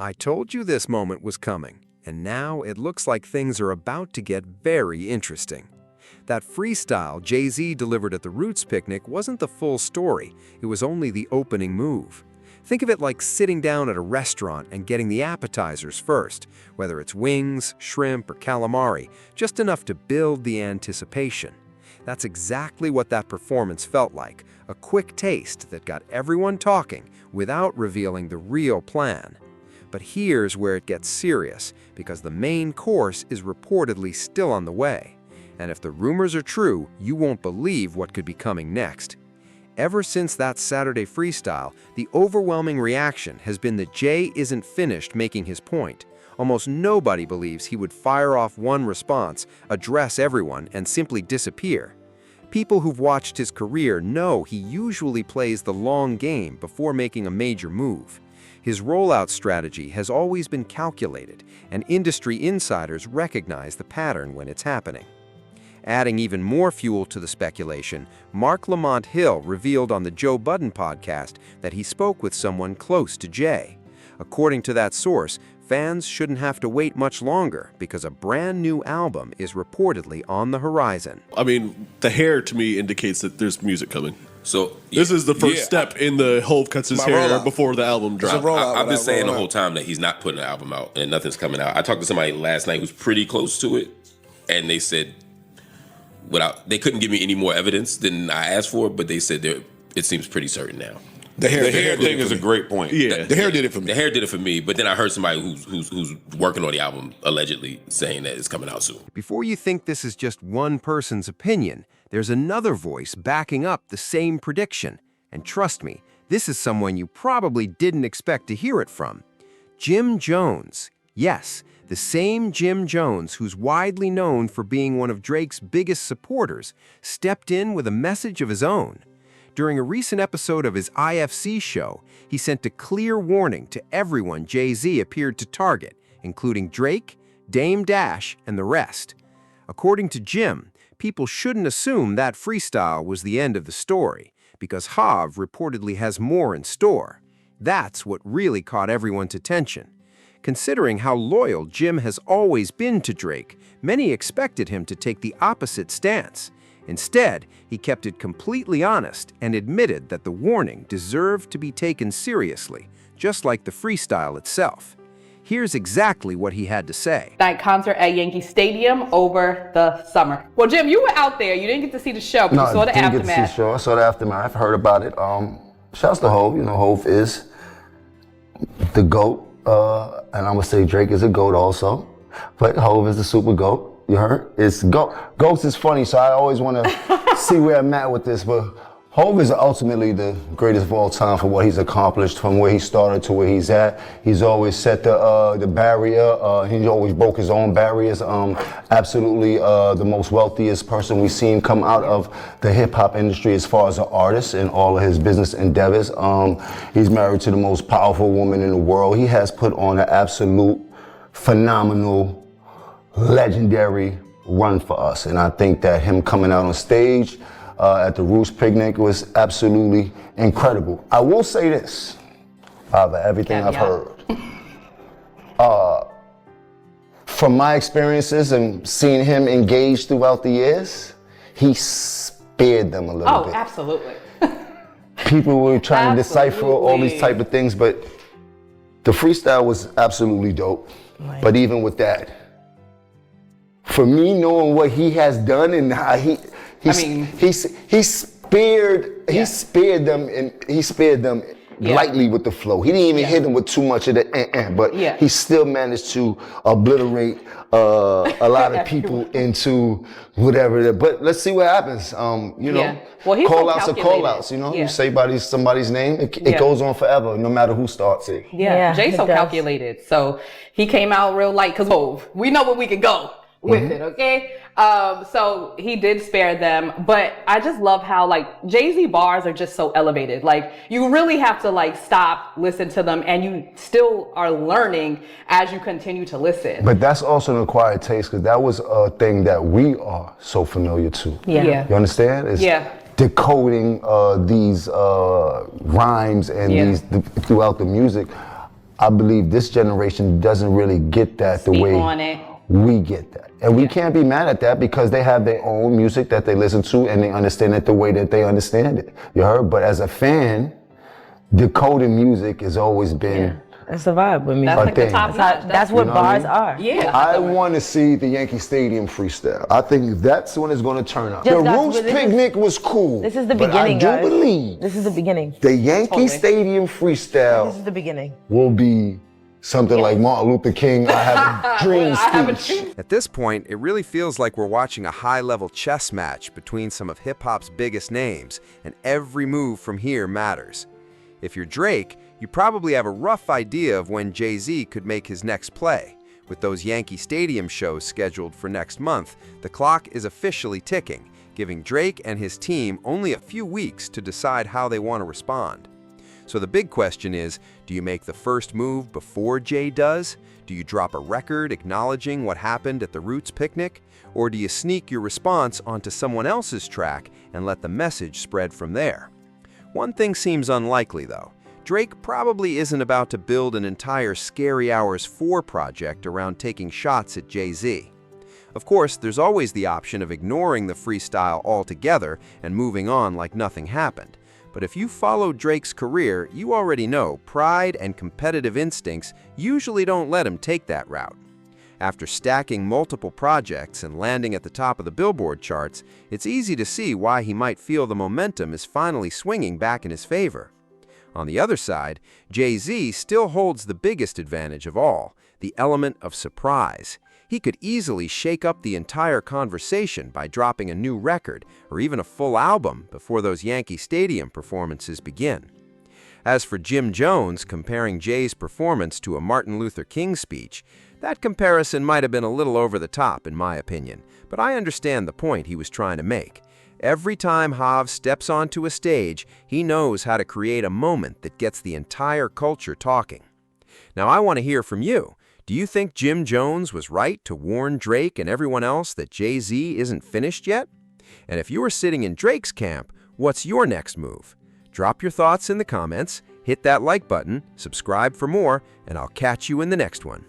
I told you this moment was coming, and now it looks like things are about to get very interesting. That freestyle Jay-Z delivered at the Roots picnic wasn't the full story, it was only the opening move. Think of it like sitting down at a restaurant and getting the appetizers first, whether it's wings, shrimp, or calamari, just enough to build the anticipation. That's exactly what that performance felt like, a quick taste that got everyone talking without revealing the real plan. But here's where it gets serious, because the main course is reportedly still on the way. And if the rumors are true, you won't believe what could be coming next. Ever since that Saturday freestyle, the overwhelming reaction has been that Jay isn't finished making his point. Almost nobody believes he would fire off one response, address everyone, and simply disappear. People who've watched his career know he usually plays the long game before making a major move. His rollout strategy has always been calculated, and industry insiders recognize the pattern when it's happening. Adding even more fuel to the speculation, Mark Lamont Hill revealed on the Joe Budden podcast that he spoke with someone close to Jay. According to that source, fans shouldn't have to wait much longer because a brand new album is reportedly on the horizon. I mean, the hair to me indicates that there's music coming. So this is the first step in the Hov cuts his hair rollout. before the album drops. I've been saying the whole time that he's not putting an album out and nothing's coming out. I talked to somebody last night who's pretty close to it, and they said they couldn't give me any more evidence than I asked for, but they said it seems pretty certain now. The hair thing is a great point. Yeah, the hair did it for me. The hair did it for me, but then I heard somebody who's working on the album allegedly saying that it's coming out soon. Before you think this is just one person's opinion, there's another voice backing up the same prediction. And trust me, this is someone you probably didn't expect to hear it from. Jim Jones. Yes, the same Jim Jones who's widely known for being one of Drake's biggest supporters, stepped in with a message of his own. During a recent episode of his IFC show, he sent a clear warning to everyone Jay-Z appeared to target, including Drake, Dame Dash, and the rest. According to Jim, people shouldn't assume that freestyle was the end of the story, because Hov reportedly has more in store. That's what really caught everyone's attention. Considering how loyal Jim has always been to Drake, many expected him to take the opposite stance. Instead, he kept it completely honest and admitted that the warning deserved to be taken seriously, just like the freestyle itself. Here's exactly what he had to say. Night concert at Yankee Stadium over the summer. Well, Jim, you were out there. You didn't get to see the show, but you saw the aftermath. No, I didn't get to see the show. I saw the aftermath. I've heard about it. Shouts to Hov. You know, Hov is the GOAT. And I'm gonna say Drake is a GOAT also. But Hov is the super GOAT. You heard? It's GOAT. GOATs is funny, so I always want to see where I'm at with this. But Hov is ultimately the greatest of all time for what he's accomplished, from where he started to where he's at. He's always set the barrier. He always broke his own barriers. Absolutely the most wealthiest person we've seen come out of the hip hop industry as far as an artist in all of his business endeavors. He's married to the most powerful woman in the world. He has put on an absolute phenomenal, legendary run for us. And I think that him coming out on stage at the Roots picnic was absolutely incredible. I will say this, out of everything I've heard. From my experiences and seeing him engage throughout the years, he spared them a little bit. Oh, absolutely. People were trying to decipher all these type of things, but the freestyle was absolutely dope. Right. But even with that, for me, knowing what he has done and how he spared them lightly with the flow. He didn't even hit them with too much of the but he still managed to obliterate a lot of people into whatever. But let's see what happens. You know, well, call outs are call outs. You know, you say somebody's name, it goes on forever, no matter who starts it. Jay's so calculated. So he came out real light because we know where we can go with it, okay? So he did spare them, but I just love how Jay-Z bars are just so elevated. You really have to stop, listen to them, and you still are learning as you continue to listen. But that's also an acquired taste, because that was a thing that we are so familiar to. Yeah. You understand? It's decoding these rhymes and these throughout the music. I believe this generation doesn't really get that the Speak way on it. we get that. And we can't be mad at that because they have their own music that they listen to and they understand it the way that they understand it. You heard? But as a fan, decoding music has always been That's the vibe with me. That's like the thing. top That's, notch. that's what You know what I bars mean? are. Yeah. I want to see the Yankee Stadium freestyle. I think that's when it's going to turn up. Just The that's Roots what this is. Picnic was cool. This is the but beginning, I do guys. believe This is the beginning. the Yankee Totally. Stadium This freestyle is the beginning. will be something like Martin Luther King, I have a dream I have a speech. dream. At this point, it really feels like we're watching a high-level chess match between some of hip-hop's biggest names, and every move from here matters. If you're Drake, you probably have a rough idea of when Jay-Z could make his next play. With those Yankee Stadium shows scheduled for next month, the clock is officially ticking, giving Drake and his team only a few weeks to decide how they want to respond. So the big question is, do you make the first move before Jay does? Do you drop a record acknowledging what happened at the Roots picnic? Or do you sneak your response onto someone else's track and let the message spread from there? One thing seems unlikely, though. Drake probably isn't about to build an entire Scary Hours 4 project around taking shots at Jay-Z. Of course, there's always the option of ignoring the freestyle altogether and moving on like nothing happened. But if you follow Drake's career, you already know pride and competitive instincts usually don't let him take that route. After stacking multiple projects and landing at the top of the Billboard charts, it's easy to see why he might feel the momentum is finally swinging back in his favor. On the other side, Jay-Z still holds the biggest advantage of all, the element of surprise. He could easily shake up the entire conversation by dropping a new record or even a full album before those Yankee Stadium performances begin. As for Jim Jones comparing Jay's performance to a Martin Luther King speech, that comparison might have been a little over the top in my opinion, but I understand the point he was trying to make. Every time Hav steps onto a stage, he knows how to create a moment that gets the entire culture talking. Now I want to hear from you. Do you think Jim Jones was right to warn Drake and everyone else that Jay-Z isn't finished yet? And if you are sitting in Drake's camp, what's your next move? Drop your thoughts in the comments, hit that like button, subscribe for more, and I'll catch you in the next one.